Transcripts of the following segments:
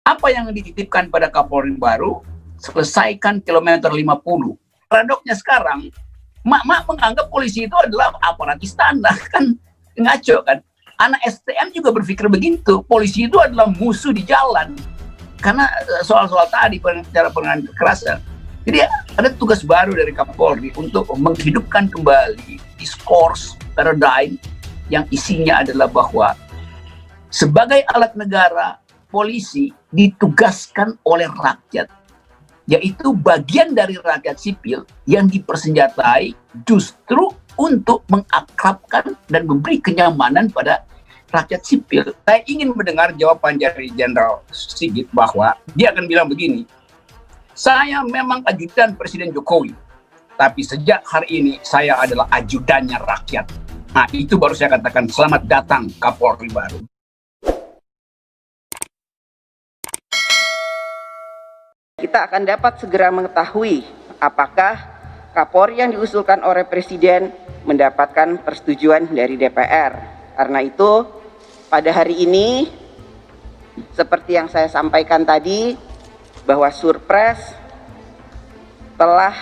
Apa yang dititipkan pada Kapolri baru? Selesaikan kilometer 50. Paradoknya sekarang, mak-mak menganggap polisi itu adalah aparat istana, kan ngaco kan. Anak STM juga berpikir begitu, polisi itu adalah musuh di jalan. Karena soal-soal tadi, cara penanganan kekerasan. Jadi ada tugas baru dari Kapolri untuk menghidupkan kembali diskurs, paradigm, yang isinya adalah bahwa sebagai alat negara, polisi ditugaskan oleh rakyat, yaitu bagian dari rakyat sipil yang dipersenjatai justru untuk mengakrabkan dan memberi kenyamanan pada rakyat sipil. Saya ingin mendengar jawaban dari Jenderal Sigit bahwa dia akan bilang begini, saya memang ajudan Presiden Jokowi, tapi sejak hari ini saya adalah ajudannya rakyat. Nah, itu baru saya katakan selamat datang Kapolri baru. Kita akan dapat segera mengetahui apakah Kapolri yang diusulkan oleh Presiden mendapatkan persetujuan dari DPR. Karena itu, pada hari ini, seperti yang saya sampaikan tadi, bahwa surpres telah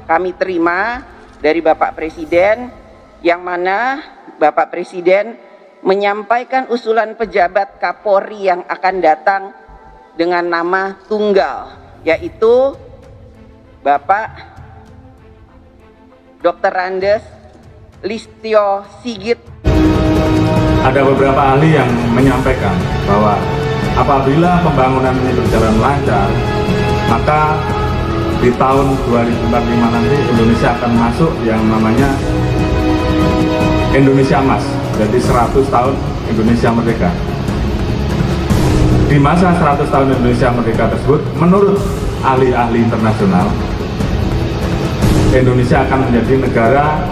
kami terima dari Bapak Presiden, yang mana Bapak Presiden menyampaikan usulan pejabat Kapolri yang akan datang dengan nama tunggal, yaitu Bapak Dr. Andes Listio Sigit. Ada beberapa ahli yang menyampaikan bahwa apabila pembangunan ini berjalan lancar, maka di tahun 2045 nanti Indonesia akan masuk yang namanya Indonesia Emas, jadi 100 tahun Indonesia Merdeka. Di masa 100 tahun Indonesia Merdeka tersebut, menurut ahli-ahli internasional, Indonesia akan menjadi negara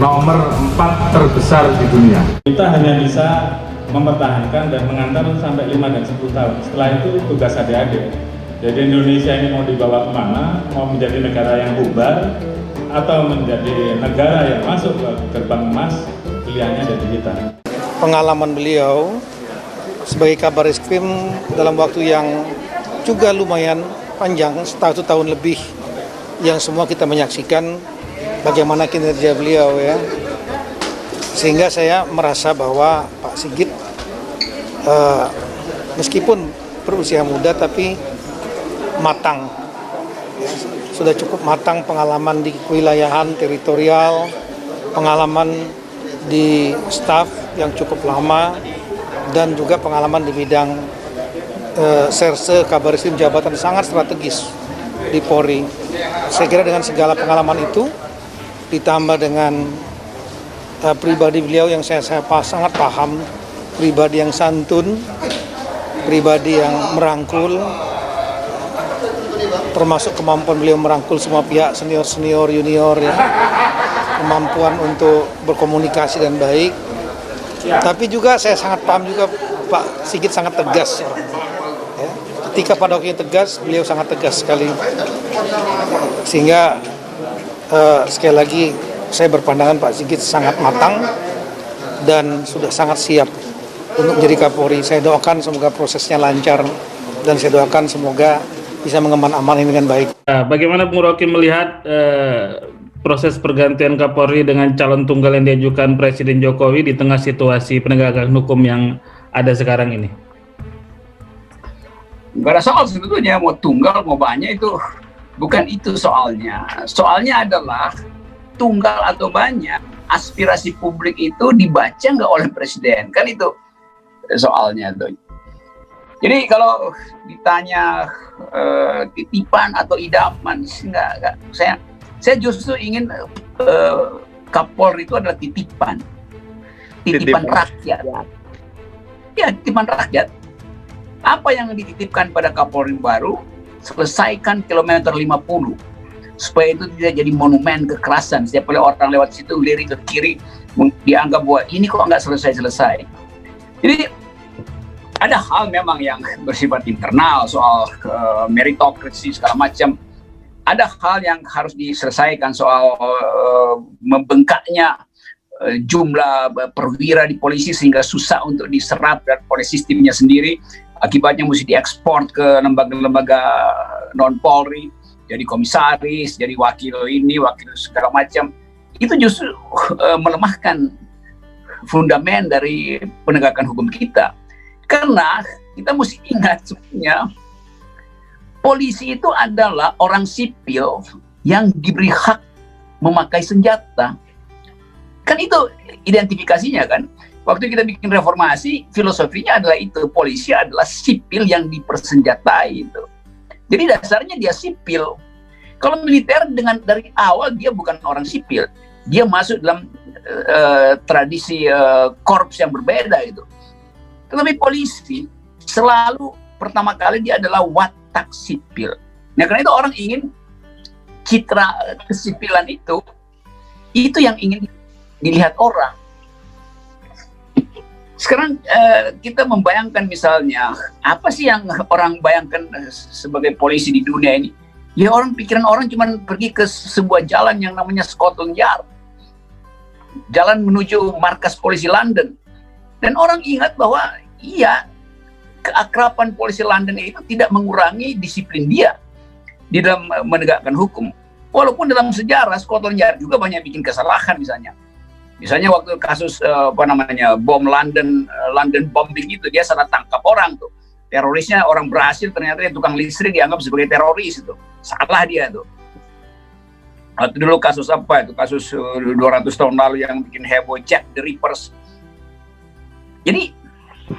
nomor 4 terbesar di dunia. Kita hanya bisa mempertahankan dan mengantar sampai 5 dan 10 tahun. Setelah itu tugas adik-adik. Jadi Indonesia ini mau dibawa kemana, mau menjadi negara yang bubar, atau menjadi negara yang masuk ke gerbang emas, pilihannya ada di kita. Pengalaman beliau sebagai Kabar Eskrim dalam waktu yang juga lumayan panjang, 1 tahun lebih, yang semua kita menyaksikan bagaimana kinerja beliau ya. Sehingga saya merasa bahwa Pak Sigit meskipun berusia muda tapi matang, sudah cukup matang, pengalaman di kewilayahan teritorial, pengalaman di staf yang cukup lama, dan juga pengalaman di bidang serse Kabar Eskrim, jabatan sangat strategis di Polri. Saya kira dengan segala pengalaman itu ditambah dengan pribadi beliau yang saya sangat paham, pribadi yang santun, pribadi yang merangkul, termasuk kemampuan beliau merangkul semua pihak, senior, junior ya, kemampuan untuk berkomunikasi dan baik. Tapi juga saya sangat paham juga Pak Sigit sangat tegas orangnya. Ya. Ketika pada waktunya tegas, beliau sangat tegas sekali. Sehingga sekali lagi saya berpandangan Pak Sigit sangat matang dan sudah sangat siap untuk menjadi Kapolri. Saya doakan semoga prosesnya lancar dan saya doakan semoga bisa mengemban amanah ini dengan baik. Bagaimana Bung Rocky melihat proses pergantian Kapolri dengan calon tunggal yang diajukan Presiden Jokowi di tengah situasi penegakan hukum yang ada sekarang ini? Nggak ada soal sebetulnya, mau tunggal mau banyak itu bukan itu soalnya. Soalnya adalah tunggal atau banyak, aspirasi publik itu dibaca nggak oleh Presiden, kan itu soalnya tuh. Jadi kalau ditanya titipan atau idaman, enggak. Saya justru ingin Kapolri itu adalah titipan rakyat. Ya, titipan rakyat. Apa yang dititipkan pada Kapolri baru? Selesaikan kilometer 50. Supaya itu tidak jadi monumen kekerasan. Setiap kali orang lewat situ, lirik ke kiri, dianggap bahwa ini kok nggak selesai-selesai. Jadi ada hal memang yang bersifat internal, soal meritokrasi segala macam. Ada hal yang harus diselesaikan, soal membengkaknya jumlah perwira di polisi sehingga susah untuk diserap oleh sistemnya sendiri. Akibatnya mesti diekspor ke lembaga-lembaga non-Polri, jadi komisaris, jadi wakil ini, wakil segala macam. Itu justru melemahkan fundamen dari penegakan hukum kita. Karena kita mesti ingat sebenarnya polisi itu adalah orang sipil yang diberi hak memakai senjata. Kan itu identifikasinya kan. Waktu kita bikin reformasi, filosofinya adalah itu. Polisi adalah sipil yang dipersenjatai itu. Jadi dasarnya dia sipil. Kalau militer dari awal dia bukan orang sipil. Dia masuk dalam tradisi korps yang berbeda itu. Tetapi polisi selalu pertama kali dia adalah watak sipil. Nah karena itu orang ingin citra kesipilan itu yang ingin dilihat orang. Sekarang kita membayangkan misalnya apa sih yang orang bayangkan sebagai polisi di dunia ini? Ya pikiran orang cuma pergi ke sebuah jalan yang namanya Scotland Yard, jalan menuju markas polisi London, dan orang ingat bahwa iya keakraban polisi London itu tidak mengurangi disiplin dia di dalam menegakkan hukum. Walaupun dalam sejarah Scotland Yard juga banyak bikin kesalahan misalnya waktu kasus bom London bombing itu dia salah tangkap orang tuh. Terorisnya orang Brasil, ternyata tukang listrik dianggap sebagai teroris itu. Salah dia tuh. Waktu dulu kasus apa itu? Kasus 200 tahun lalu yang bikin heboh, Jack the Rippers. Jadi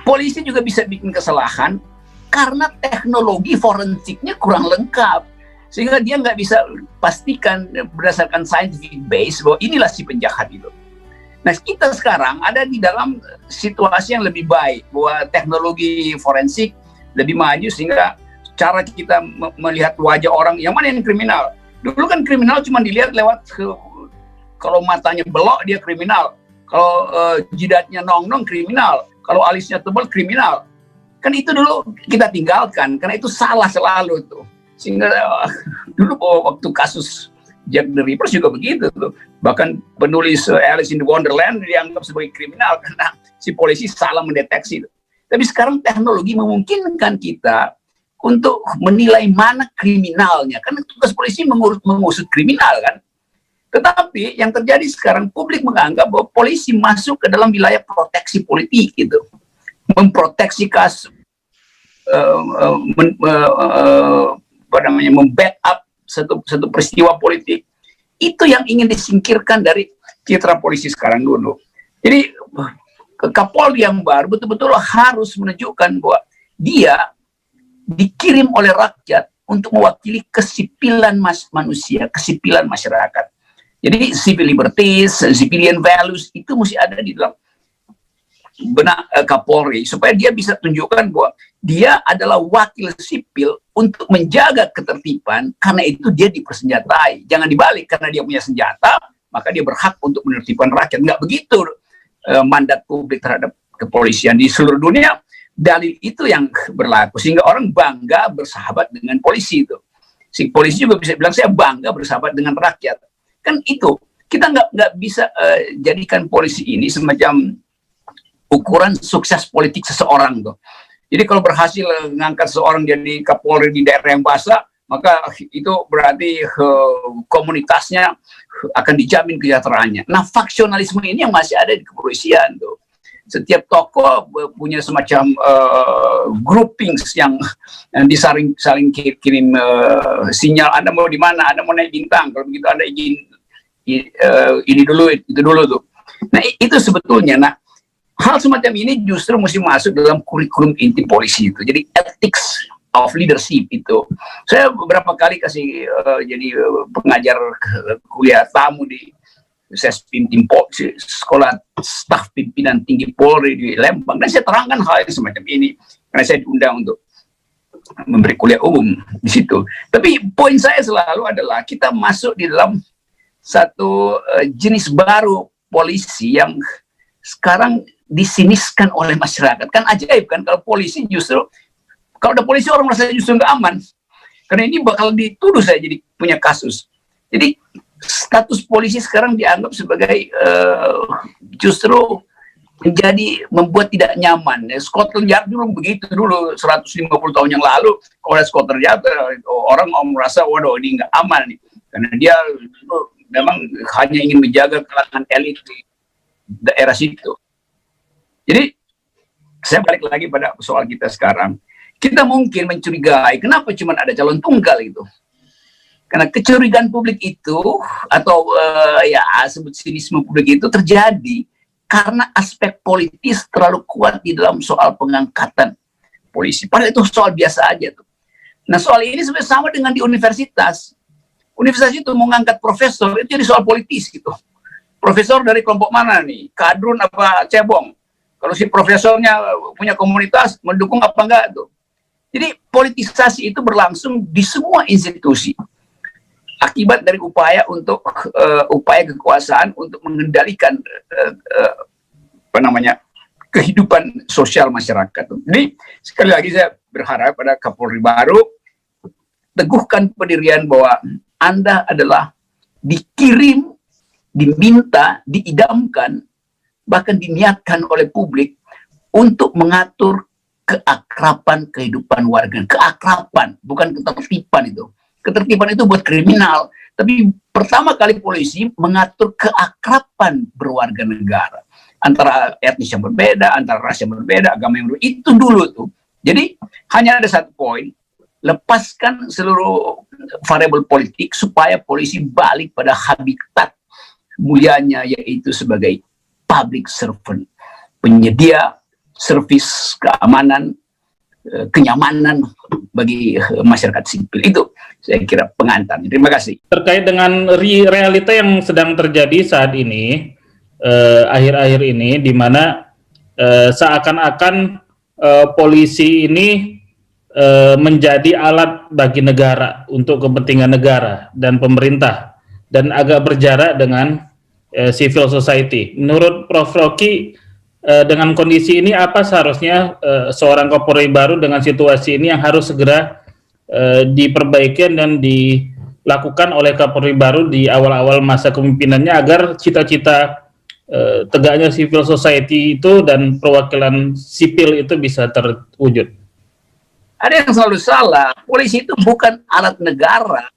polisi juga bisa bikin kesalahan karena teknologi forensiknya kurang lengkap. Sehingga dia nggak bisa pastikan berdasarkan scientific base bahwa inilah si penjahat itu. Nah kita sekarang ada di dalam situasi yang lebih baik, bahwa teknologi forensik lebih maju sehingga cara kita melihat wajah orang, yang mana yang kriminal. Dulu kan kriminal cuma dilihat lewat kalau matanya belok dia kriminal, kalau jidatnya nong-nong kriminal, kalau alisnya tebal kriminal. Kan itu dulu kita tinggalkan, karena itu salah selalu tuh. Sehingga dulu waktu kasus Jack the Rippers juga begitu tuh. Bahkan penulis Alice in Wonderland dianggap sebagai kriminal karena si polisi salah mendeteksi itu. Tapi sekarang teknologi memungkinkan kita untuk menilai mana kriminalnya. Karena tugas polisi mengusut kriminal kan. Tetapi yang terjadi sekarang, publik menganggap bahwa polisi masuk ke dalam wilayah proteksi politik gitu. Memproteksi kasus, membackup satu peristiwa politik. Itu yang ingin disingkirkan dari citra polisi sekarang dulu. Jadi Kapolri yang baru betul-betul harus menunjukkan bahwa dia dikirim oleh rakyat untuk mewakili kesipilan manusia, kesipilan masyarakat. Jadi civil liberties, civilian values itu mesti ada di dalam benak Kapolri supaya dia bisa tunjukkan bahwa dia adalah wakil sipil untuk menjaga ketertiban, karena itu dia dipersenjatai. Jangan dibalik, karena dia punya senjata maka dia berhak untuk menertibkan rakyat. Nggak begitu mandat publik terhadap kepolisian di seluruh dunia. Dalil itu yang berlaku sehingga orang bangga bersahabat dengan polisi itu. Si polisi juga bisa bilang saya bangga bersahabat dengan rakyat. Kan itu kita nggak bisa jadikan polisi ini semacam ukuran sukses politik seseorang tuh. Jadi kalau berhasil mengangkat seseorang jadi Kapolri di daerah yang basah, maka itu berarti komunitasnya akan dijamin kesejahteraannya. Nah, faksionalisme ini yang masih ada di kepolisian tuh. Setiap tokoh punya semacam groupings yang saling kirim sinyal, Anda mau di mana, Anda mau naik bintang, kalau begitu Anda izin ini dulu, itu dulu tuh. Nah, itu sebetulnya. Nah, hal semacam ini justru mesti masuk dalam kurikulum inti polisi itu. Jadi ethics of leadership itu. Saya beberapa kali kasih jadi pengajar kuliah tamu di Sespim Sekolah Staf Pimpinan Tinggi Polri di Lembang. Dan saya terangkan hal yang semacam ini karena saya diundang untuk memberi kuliah umum di situ. Tapi poin saya selalu adalah kita masuk di dalam satu jenis baru polisi yang sekarang disiniskan oleh masyarakat. Kan ajaib kan kalau polisi justru, kalau ada polisi orang merasa justru nggak aman. Karena ini bakal dituduh saya jadi punya kasus. Jadi status polisi sekarang dianggap sebagai justru menjadi membuat tidak nyaman. Scotland Yard dulu begitu dulu 150 tahun yang lalu. Kalau ada Scotland Yard, orang merasa waduh ini nggak aman nih, karena dia memang hanya ingin menjaga kalangan elit di daerah situ. Jadi saya balik lagi pada soal kita sekarang. Kita mungkin mencurigai kenapa cuma ada calon tunggal itu. Karena kecurigaan publik itu atau ya sebut sinisme publik itu terjadi karena aspek politis terlalu kuat di dalam soal pengangkatan polisi. Padahal itu soal biasa aja tuh. Nah soal ini sebenarnya sama dengan di universitas. Universitas itu mau ngangkat profesor itu jadi soal politis gitu. Profesor dari kelompok mana nih? Kadrun apa cebong? Kalau si profesornya punya komunitas, mendukung apa enggak tuh? Jadi politisasi itu berlangsung di semua institusi. Akibat dari upaya untuk upaya kekuasaan untuk mengendalikan kehidupan sosial masyarakat. Jadi sekali lagi saya berharap pada Kapolri baru teguhkan pendirian bahwa Anda adalah dikirim, diminta, diidamkan, bahkan diniatkan oleh publik untuk mengatur keakraban kehidupan warga. Keakraban, bukan ketertiban itu. Ketertiban itu buat kriminal, tapi pertama kali polisi mengatur keakraban berwarga negara antara etnis yang berbeda, antara ras yang berbeda, agama yang berbeda, itu dulu tuh. Jadi hanya ada satu poin, lepaskan seluruh variabel politik supaya polisi balik pada habitat mulianya, yaitu sebagai public servant, penyedia servis keamanan, kenyamanan bagi masyarakat sipil. Itu saya kira pengantar. Terima kasih. Terkait dengan realita yang sedang terjadi saat ini, akhir-akhir ini, di mana seakan-akan polisi ini menjadi alat bagi negara untuk kepentingan negara dan pemerintah, dan agak berjarak dengan civil society. Menurut Prof. Rocky, dengan kondisi ini apa seharusnya seorang Kapolri baru dengan situasi ini yang harus segera diperbaiki dan dilakukan oleh Kapolri baru di awal-awal masa kepemimpinannya agar cita-cita tegaknya civil society itu dan perwakilan sipil itu bisa terwujud? Ada yang selalu salah. Polisi itu bukan alat negara.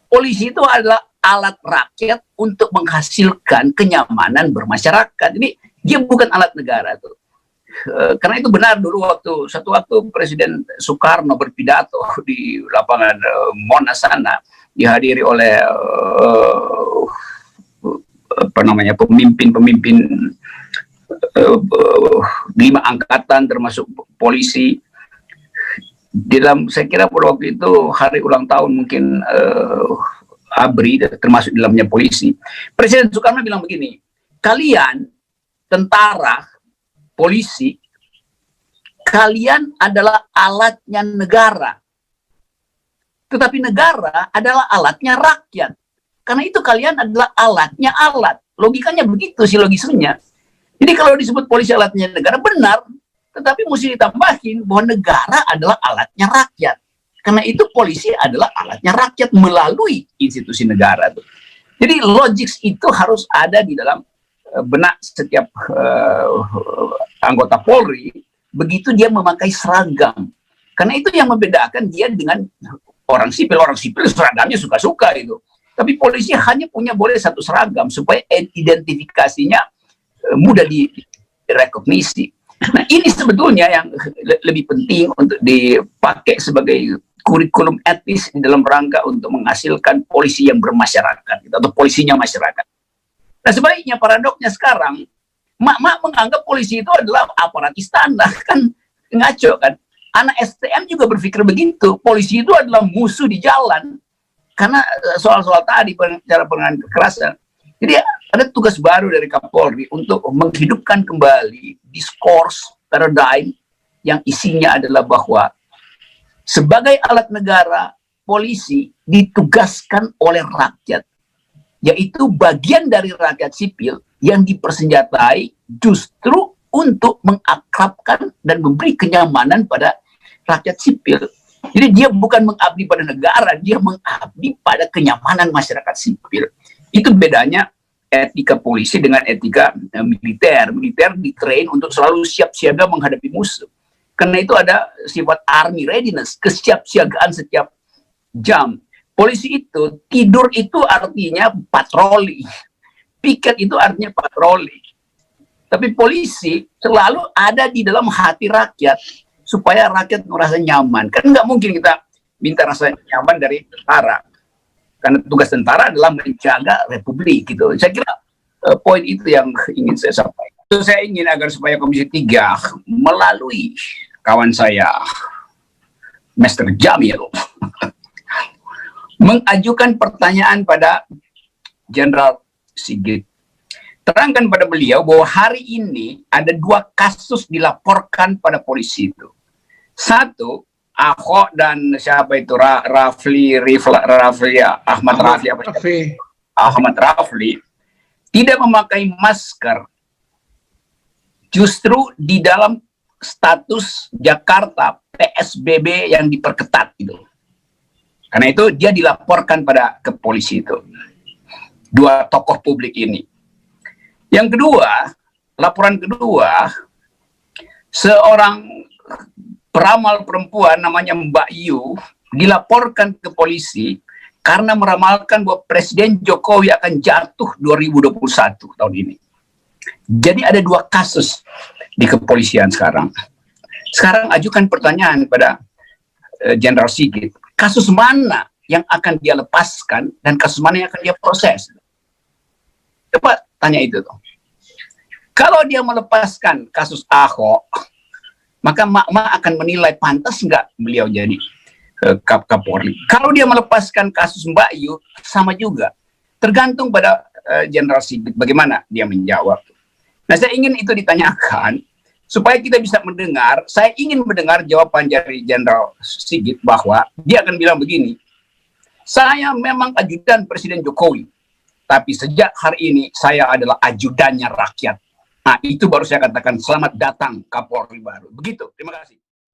Polisi itu adalah alat rakyat untuk menghasilkan kenyamanan bermasyarakat. Ini dia bukan alat negara tuh. Karena itu benar dulu satu waktu Presiden Soekarno berpidato di lapangan Monas sana, dihadiri oleh pemimpin-pemimpin 5 angkatan termasuk polisi. Saya kira pada waktu itu hari ulang tahun mungkin ABRI, termasuk di dalamnya polisi. Presiden Soekarno bilang begini, kalian tentara, polisi, kalian adalah alatnya negara. Tetapi negara adalah alatnya rakyat. Karena itu kalian adalah alatnya alat. Logikanya begitu sih logisnya. Jadi kalau disebut polisi alatnya negara, benar. Tetapi mesti ditambahin bahwa negara adalah alatnya rakyat. Karena itu polisi adalah alatnya rakyat melalui institusi negara. Jadi logik itu harus ada di dalam benak setiap anggota Polri begitu dia memakai seragam. Karena itu yang membedakan dia dengan orang sipil. Orang sipil seragamnya suka-suka itu. Tapi polisi hanya boleh satu seragam supaya identifikasinya mudah direkognisi. Nah ini sebetulnya yang lebih penting untuk dipakai sebagai kurikulum etis di dalam rangka untuk menghasilkan polisi yang bermasyarakat atau polisinya masyarakat. Nah sebaliknya paradoksnya sekarang mak menganggap polisi itu adalah aparat istana, kan ngaco kan. Anak STM juga berpikir begitu, polisi itu adalah musuh di jalan karena soal-soal tadi cara penanganan kekerasan. Jadi ada tugas baru dari Kapolri untuk menghidupkan kembali diskurs paradigm yang isinya adalah bahwa sebagai alat negara, polisi ditugaskan oleh rakyat, yaitu bagian dari rakyat sipil yang dipersenjatai justru untuk mengakrabkan dan memberi kenyamanan pada rakyat sipil. Jadi dia bukan mengabdi pada negara, dia mengabdi pada kenyamanan masyarakat sipil. Itu bedanya etika polisi dengan etika militer. Militer ditrain untuk selalu siap siaga menghadapi musuh. Karena itu ada sifat army readiness, kesiapsiagaan setiap jam. Polisi itu, tidur itu artinya patroli. Piket itu artinya patroli. Tapi polisi selalu ada di dalam hati rakyat supaya rakyat merasa nyaman. Kan nggak mungkin kita minta rasa nyaman dari tentara. Karena tugas tentara adalah menjaga republik gitu. Saya kira poin itu yang ingin saya sampaikan. Itu saya ingin agar supaya Komisi 3 melalui kawan saya Mr. Jamil mengajukan pertanyaan pada Jenderal Sigit. Terangkan pada beliau bahwa hari ini ada 2 kasus dilaporkan pada polisi itu. Satu, Ahok dan siapa itu Ahmad Rafli tidak memakai masker justru di dalam status Jakarta PSBB yang diperketat itu. Karena itu dia dilaporkan pada ke polisi itu. 2 tokoh publik ini. Yang kedua, laporan kedua, seorang peramal perempuan namanya Mbak Yu dilaporkan ke polisi karena meramalkan bahwa Presiden Jokowi akan jatuh 2021 tahun ini. Jadi ada 2 kasus di kepolisian sekarang. Sekarang ajukan pertanyaan pada Jenderal Sigit, kasus mana yang akan dia lepaskan dan kasus mana yang akan dia proses? Coba tanya itu tuh. Kalau dia melepaskan kasus Ahok, maka Mak akan menilai pantas nggak beliau jadi Kapolri. Kalau dia melepaskan kasus Mbak Yu, sama juga. Tergantung pada Jenderal Sigit bagaimana dia menjawab. Nah, saya ingin itu ditanyakan supaya kita bisa mendengar. Saya ingin mendengar jawaban dari Jenderal Sigit bahwa dia akan bilang begini, saya memang ajudan Presiden Jokowi, tapi sejak hari ini saya adalah ajudannya rakyat. Nah, itu baru saya katakan selamat datang Kapolri baru. Begitu. Terima kasih.